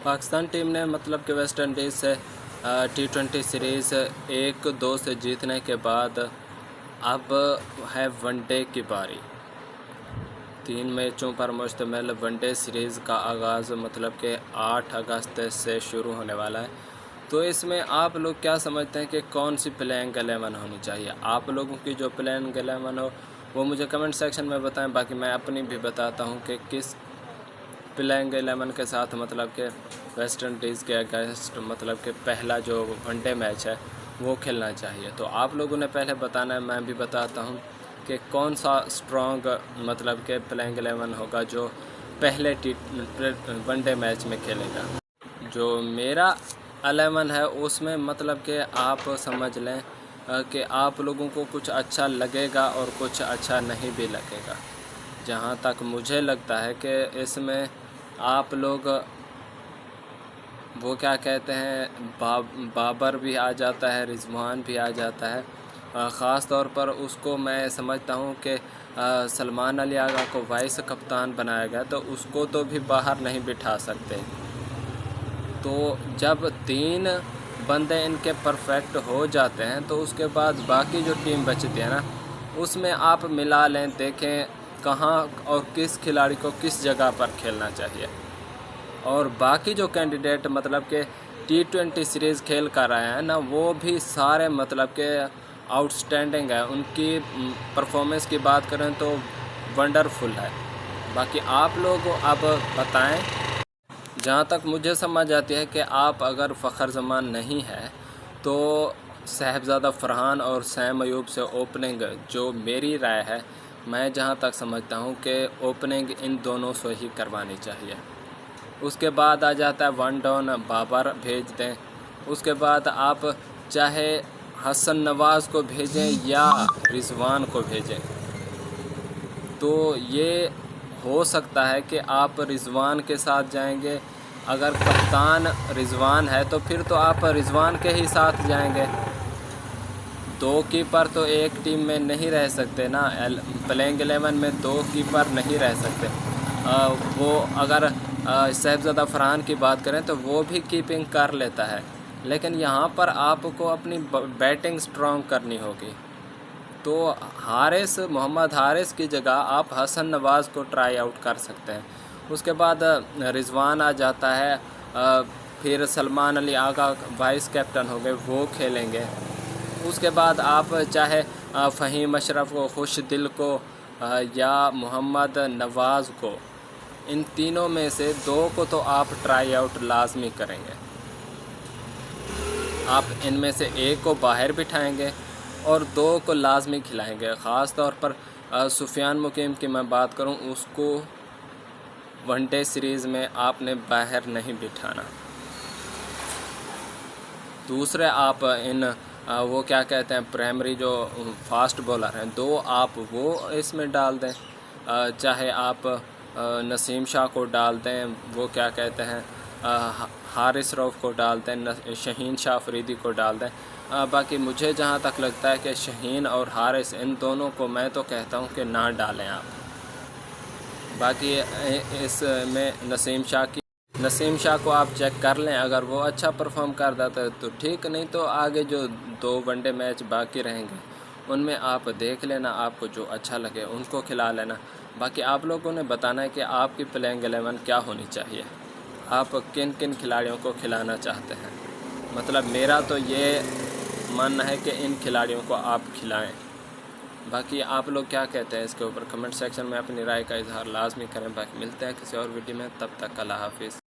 Pakistan team ने मतलब कि वेस्ट इंडीज़ से T20 सीरीज़ 1-2 से जीतने के बाद अब है वनडे की बारी। 3 मैचों पर मुश्तमिल वनडे सीरीज़ का आगाज़ मतलब कि 8 अगस्त से शुरू होने वाला है। तो इसमें आप लोग क्या समझते हैं कि कौन सी प्लेइंग 11 होनी चाहिए? आप लोगों की जो प्लेइंग 11 हो वो मुझे कमेंट सेक्शन में बताएं। बाकी मैं अपनी भी बताता हूं कि किस प्लेइंग 11 के साथ मतलब कि वेस्ट इंडीज़ के अगेंस्ट मतलब कि पहला जो वनडे मैच है वो खेलना चाहिए। तो आप लोगों ने पहले बताना है, मैं भी बताता हूँ कि कौन सा स्ट्रॉन्ग मतलब कि प्लेइंग 11 होगा जो पहले वनडे मैच में खेलेगा। जो मेरा 11 है उसमें मतलब कि आप समझ लें कि आप लोगों को कुछ अच्छा लगेगा और कुछ अच्छा नहीं भी लगेगा। जहाँ तक मुझे लगता है कि इसमें आप लोग वो क्या कहते हैं बाबर भी आ जाता है, रिजवान भी आ जाता है। ख़ास तौर पर उसको मैं समझता हूँ कि सलमान अली आगा को वाइस कप्तान बनाया गया तो उसको तो भी बाहर नहीं बिठा सकते। तो जब 3 बंदे इनके परफेक्ट हो जाते हैं तो उसके बाद बाकी जो टीम बचती है ना उसमें आप मिला लें, देखें कहाँ और किस खिलाड़ी को किस जगह पर खेलना चाहिए। और बाकी जो कैंडिडेट मतलब के T20 सीरीज़ खेल कर रहे हैं ना वो भी सारे मतलब के आउटस्टैंडिंग है। उनकी परफॉर्मेंस की बात करें तो वंडरफुल है। बाकी आप लोग अब बताएं। जहाँ तक मुझे समझ आती है कि आप अगर फ़खर जमान नहीं है तो साहिबज़ादा फरहान और सैम अयूब से ओपनिंग, जो मेरी राय है, मैं जहाँ तक समझता हूँ कि ओपनिंग इन दोनों से ही करवानी चाहिए। उसके बाद आ जाता है वन डाउन, बाबर भेज दें। उसके बाद आप चाहे हसन नवाज़ को भेजें या रिजवान को भेजें। तो ये हो सकता है कि आप रिजवान के साथ जाएंगे। अगर कप्तान रिजवान है तो फिर तो आप रिजवान के ही साथ जाएंगे। 2 कीपर तो एक टीम में नहीं रह सकते ना। प्लेइंग 11 में 2 कीपर नहीं रह सकते। वो अगर साहिबज़ादा फरहान की बात करें तो वो भी कीपिंग कर लेता है, लेकिन यहाँ पर आपको अपनी बैटिंग स्ट्रॉन्ग करनी होगी। तो मोहम्मद हारिस की जगह आप हसन नवाज़ को ट्राई आउट कर सकते हैं। उसके बाद रिजवान आ जाता है। फिर सलमान अली आगा वाइस कैप्टन हो गए, वो खेलेंगे। उसके बाद आप चाहे फ़हीम अशरफ को, खुश दिल को या मोहम्मद नवाज़ को, इन तीनों में से 2 को तो आप ट्राई आउट लाजमी करेंगे। आप इनमें से 1 को बाहर बिठाएंगे और 2 को लाजमी खिलाएंगे। ख़ास तौर पर सुफियान मुकीम की मैं बात करूं, उसको वनडे सीरीज़ में आपने बाहर नहीं बिठाना। दूसरे आप इन वो क्या कहते हैं प्राइमरी जो फास्ट बॉलर हैं 2 आप वो इसमें डाल दें। चाहे आप नसीम शाह को डाल दें, वो क्या कहते हैं हारिस रऊफ़ को डाल दें, शहीन शाह अफरीदी को डाल दें। बाकी मुझे जहाँ तक लगता है कि शहीन और हारिस, इन दोनों को मैं तो कहता हूँ कि ना डालें आप। बाकी इसमें नसीम शाह को आप चेक कर लें, अगर वो अच्छा परफॉर्म कर देता है तो ठीक, नहीं तो आगे जो 2 वनडे मैच बाकी रहेंगे उनमें आप देख लेना, आपको जो अच्छा लगे उनको खिला लेना। बाकी आप लोगों ने बताना है कि आपकी प्लेइंग 11 क्या होनी चाहिए, आप किन किन खिलाड़ियों को खिलाना चाहते हैं। मतलब मेरा तो ये मानना है कि इन खिलाड़ियों को आप खिलाएं। बाकी आप लोग क्या कहते हैं इसके ऊपर कमेंट सेक्शन में अपनी राय का इजहार लाजमी करें। बाकी मिलते हैं किसी और वीडियो में, तब तक अल्लाह हाफिज़।